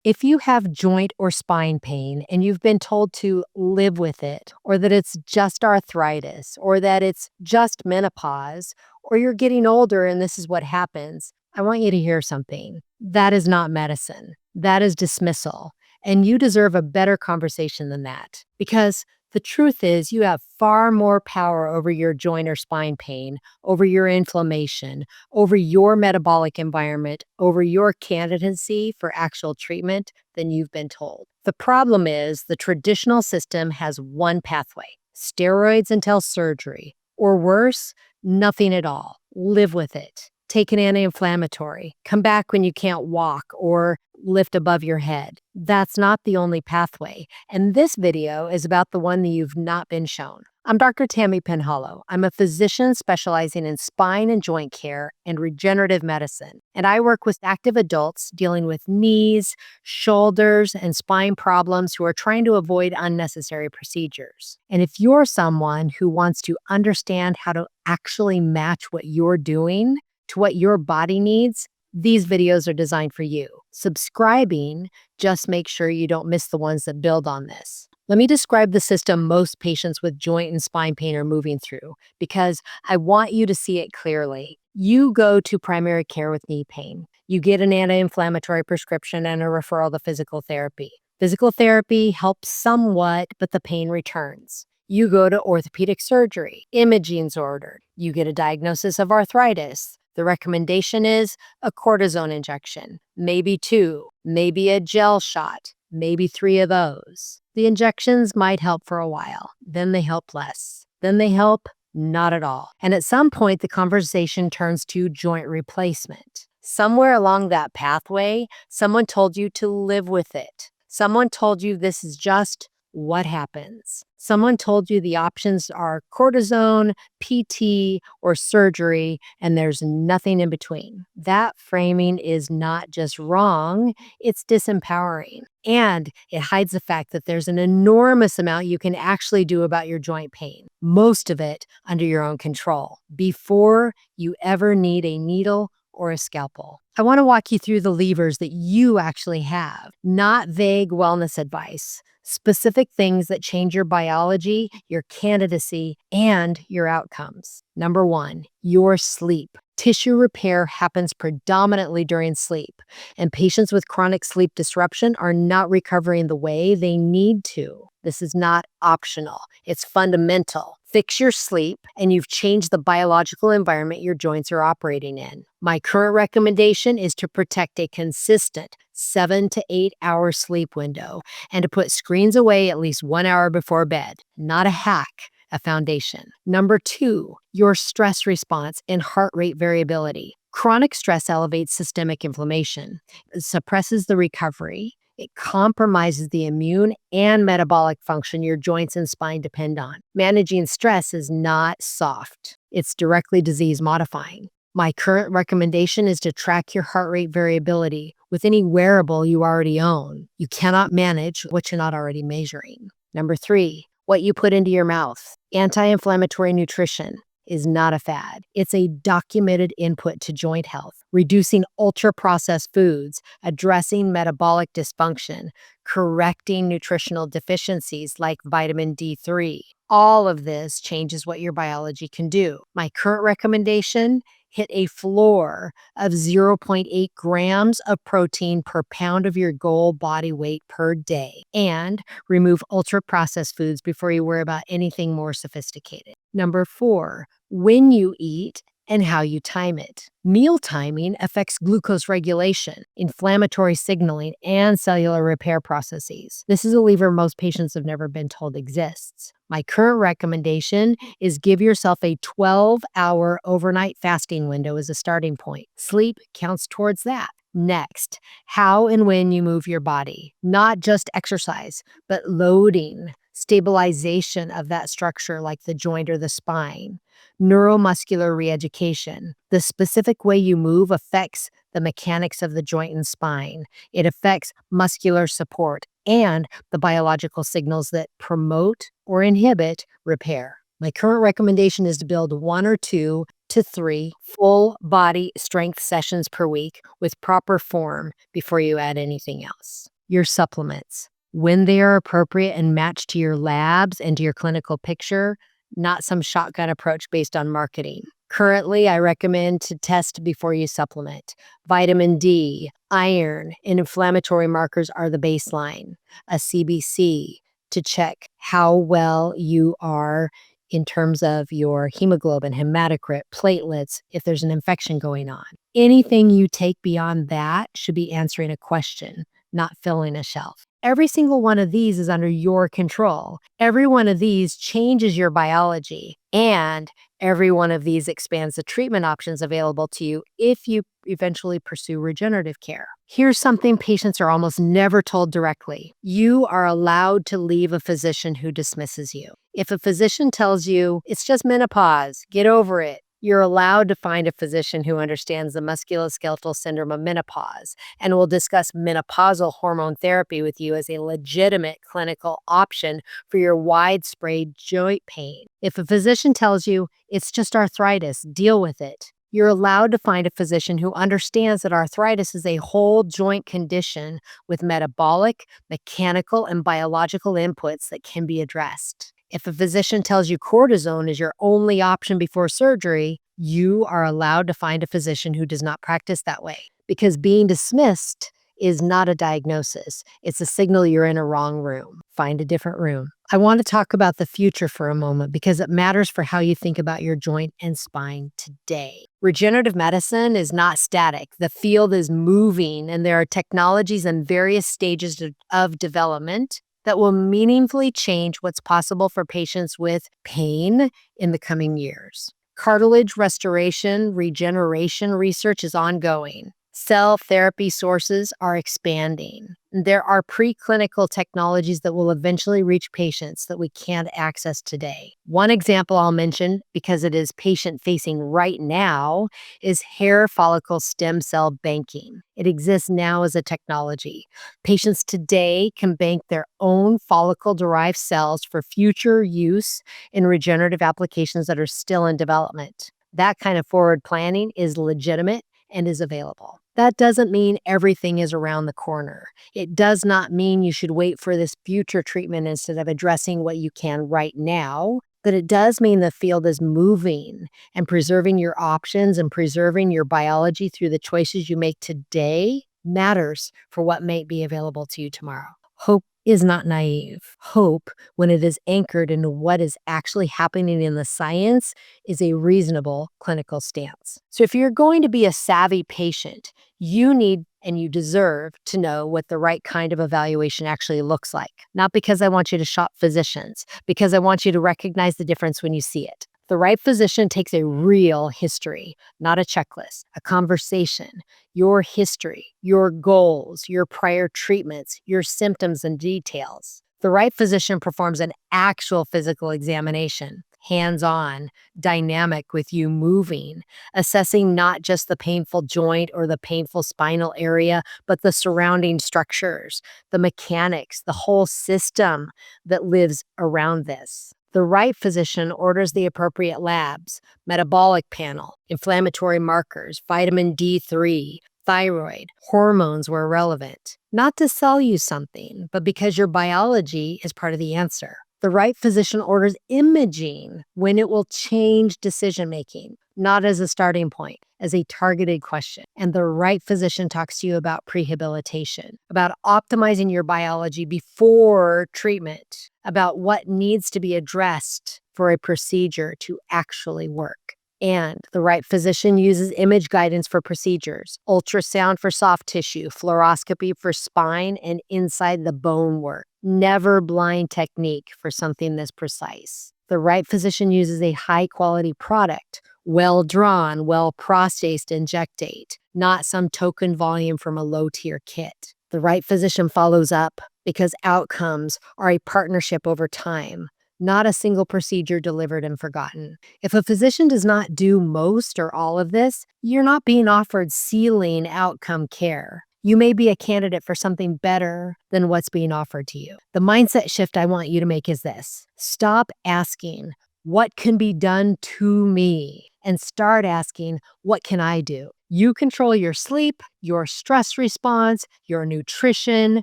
If you have joint or spine pain and you've been told to live with it, or that it's just arthritis, or that it's just menopause, or you're getting older and this is what happens, I want you to hear something. That is not medicine. That is dismissal. And you deserve a better conversation than that. Because the truth is, you have far more power over your joint or spine pain, over your inflammation, over your metabolic environment, over your candidacy for actual treatment than you've been told. The problem is the traditional system has one pathway: steroids until surgery, or worse, nothing at all. Live with it. Take an anti-inflammatory. Come back when you can't walk or lift above your head. That's not the only pathway. And this video is about the one that you've not been shown. I'm Dr. Tammy Penhollow. I'm a physician specializing in spine and joint care and regenerative medicine. And I work with active adults dealing with knees, shoulders, and spine problems who are trying to avoid unnecessary procedures. And if you're someone who wants to understand how to actually match what you're doing to what your body needs, these videos are designed for you. Subscribing just makes sure you don't miss the ones that build on this. Let me describe the system most patients with joint and spine pain are moving through, because I want you to see it clearly. You go to primary care with knee pain. You get an anti-inflammatory prescription and a referral to physical therapy. Physical therapy helps somewhat, but the pain returns. You go to orthopedic surgery. Imaging's ordered. You get a diagnosis of arthritis. The recommendation is a cortisone injection, maybe 2, maybe a gel shot, maybe 3 of those. The injections might help for a while, then they help less, then they help not at all. And at some point, the conversation turns to joint replacement. Somewhere along that pathway, someone told you to live with it. Someone told you this is just what happens. Someone told you the options are cortisone, PT, or surgery, and there's nothing in between. That framing is not just wrong, it's disempowering. And it hides the fact that there's an enormous amount you can actually do about your joint pain, most of it under your own control, before you ever need a needle or a scalpel. I want to walk you through the levers that you actually have, not vague wellness advice. Specific things that change your biology, your candidacy, and your outcomes. Number 1, your sleep. Tissue repair happens predominantly during sleep, and patients with chronic sleep disruption are not recovering the way they need to. This is not optional. It's fundamental. Fix your sleep, and you've changed the biological environment your joints are operating in. My current recommendation is to protect a consistent 7 to 8 hour sleep window and to put screens away at least 1 hour before bed. Not a hack, a foundation. Number 2, your stress response and heart rate variability. Chronic stress elevates systemic inflammation. It suppresses the recovery. It compromises the immune and metabolic function your joints and spine depend on. Managing stress is not soft. It's directly disease modifying. My current recommendation is to track your heart rate variability with any wearable you already own. You cannot manage what you're not already measuring. Number 3, what you put into your mouth. Anti-inflammatory nutrition is not a fad. It's a documented input to joint health, reducing ultra-processed foods, addressing metabolic dysfunction, correcting nutritional deficiencies like vitamin D3. All of this changes what your biology can do. My current recommendation: hit a floor of 0.8 grams of protein per pound of your goal body weight per day, and remove ultra-processed foods before you worry about anything more sophisticated. Number 4, when you eat and how you time it. Meal timing affects glucose regulation, inflammatory signaling, and cellular repair processes. This is a lever most patients have never been told exists. My current recommendation is give yourself a 12-hour overnight fasting window as a starting point. Sleep counts towards that. Next, how and when you move your body. Not just exercise, but loading, stabilization of that structure like the joint or the spine. Neuromuscular reeducation. The specific way you move affects the mechanics of the joint and spine. It affects muscular support and the biological signals that promote or inhibit repair. My current recommendation is to build 1 or 2 to 3 full body strength sessions per week with proper form before you add anything else. Your supplements, when they are appropriate and matched to your labs and to your clinical picture, not some shotgun approach based on marketing. Currently, I recommend to test before you supplement. Vitamin D, iron, and inflammatory markers are the baseline. A CBC to check how well you are in terms of your hemoglobin, hematocrit, platelets, if there's an infection going on. Anything you take beyond that should be answering a question, not filling a shelf. Every single one of these is under your control. Every one of these changes your biology, and every one of these expands the treatment options available to you if you eventually pursue regenerative care. Here's something patients are almost never told directly. You are allowed to leave a physician who dismisses you. If a physician tells you, it's just menopause, get over it, you're allowed to find a physician who understands the musculoskeletal syndrome of menopause and will discuss menopausal hormone therapy with you as a legitimate clinical option for your widespread joint pain. If a physician tells you, it's just arthritis, deal with it, you're allowed to find a physician who understands that arthritis is a whole joint condition with metabolic, mechanical, and biological inputs that can be addressed. If a physician tells you cortisone is your only option before surgery, you are allowed to find a physician who does not practice that way. Because being dismissed is not a diagnosis. It's a signal you're in a wrong room. Find a different room. I want to talk about the future for a moment because it matters for how you think about your joint and spine today. Regenerative medicine is not static. The field is moving, and there are technologies in various stages of development that will meaningfully change what's possible for patients with pain in the coming years. Cartilage restoration, regeneration research is ongoing. Cell therapy sources are expanding. There are preclinical technologies that will eventually reach patients that we can't access today. One example I'll mention, because it is patient-facing right now, is hair follicle stem cell banking. It exists now as a technology. Patients today can bank their own follicle-derived cells for future use in regenerative applications that are still in development. That kind of forward planning is legitimate and is available. That doesn't mean everything is around the corner. It does not mean you should wait for this future treatment instead of addressing what you can right now, but it does mean the field is moving, and preserving your options and preserving your biology through the choices you make today matters for what may be available to you tomorrow. Hope is not naive. Hope, when it is anchored into what is actually happening in the science, is a reasonable clinical stance. So if you're going to be a savvy patient, you need and you deserve to know what the right kind of evaluation actually looks like. Not because I want you to shop physicians, because I want you to recognize the difference when you see it. The right physician takes a real history, not a checklist, a conversation, your history, your goals, your prior treatments, your symptoms and details. The right physician performs an actual physical examination, hands-on, dynamic with you moving, assessing not just the painful joint or the painful spinal area, but the surrounding structures, the mechanics, the whole system that lives around this. The right physician orders the appropriate labs, metabolic panel, inflammatory markers, vitamin D3, thyroid, hormones where relevant. Not to sell you something, but because your biology is part of the answer. The right physician orders imaging when it will change decision-making, not as a starting point, as a targeted question. And the right physician talks to you about prehabilitation, about optimizing your biology before treatment, about what needs to be addressed for a procedure to actually work. And the right physician uses image guidance for procedures, ultrasound for soft tissue, fluoroscopy for spine and inside the bone work. Never blind technique for something this precise. The right physician uses a high-quality product, well-drawn, well-processed injectate, not some token volume from a low-tier kit. The right physician follows up because outcomes are a partnership over time, not a single procedure delivered and forgotten. If a physician does not do most or all of this, you're not being offered ceiling outcome care. You may be a candidate for something better than what's being offered to you. The mindset shift I want you to make is this. Stop asking, what can be done to me? and start asking, what can I do? You control your sleep, your stress response, your nutrition,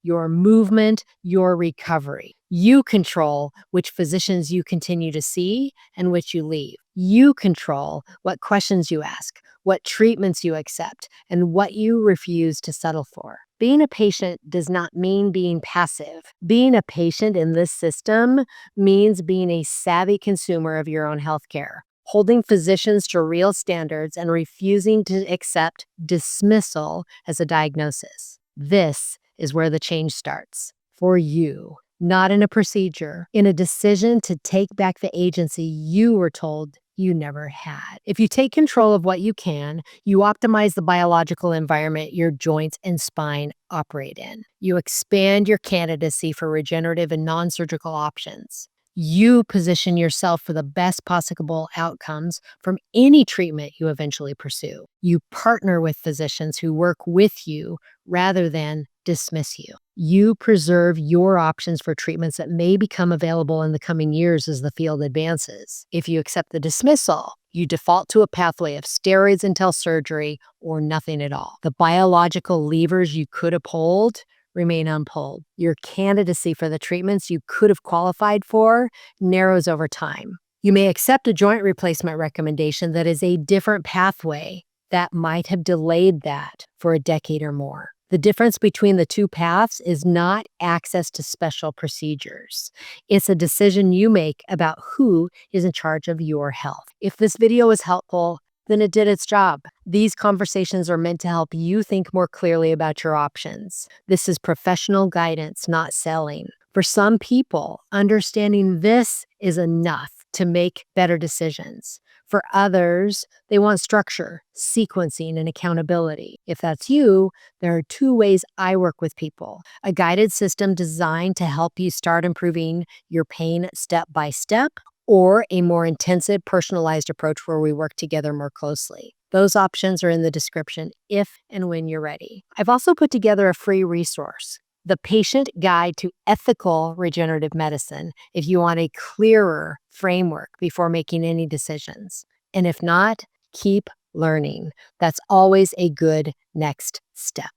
your movement, your recovery. You control which physicians you continue to see and which you leave. You control what questions you ask, what treatments you accept, and what you refuse to settle for. Being a patient does not mean being passive. Being a patient in this system means being a savvy consumer of your own healthcare, holding physicians to real standards and refusing to accept dismissal as a diagnosis. This is where the change starts for you, not in a procedure, in a decision to take back the agency you were told you never had. If you take control of what you can, you optimize the biological environment your joints and spine operate in. You expand your candidacy for regenerative and non-surgical options. You position yourself for the best possible outcomes from any treatment you eventually pursue. You partner with physicians who work with you rather than dismiss you. You preserve your options for treatments that may become available in the coming years as the field advances. If you accept the dismissal, you default to a pathway of steroids until surgery or nothing at all. The biological levers you could uphold remain unpulled. Your candidacy for the treatments you could have qualified for narrows over time. You may accept a joint replacement recommendation that is a different pathway that might have delayed that for a decade or more. The difference between the two paths is not access to special procedures. It's a decision you make about who is in charge of your health. If this video was helpful, then it did its job. These conversations are meant to help you think more clearly about your options. This is professional guidance, not selling. For some people, understanding this is enough to make better decisions. For others, they want structure, sequencing, and accountability. If that's you, there are two ways I work with people. A guided system designed to help you start improving your pain step by step, or a more intensive, personalized approach where we work together more closely. Those options are in the description if and when you're ready. I've also put together a free resource, The Patient Guide to Ethical Regenerative Medicine, if you want a clearer framework before making any decisions. And if not, keep learning. That's always a good next step.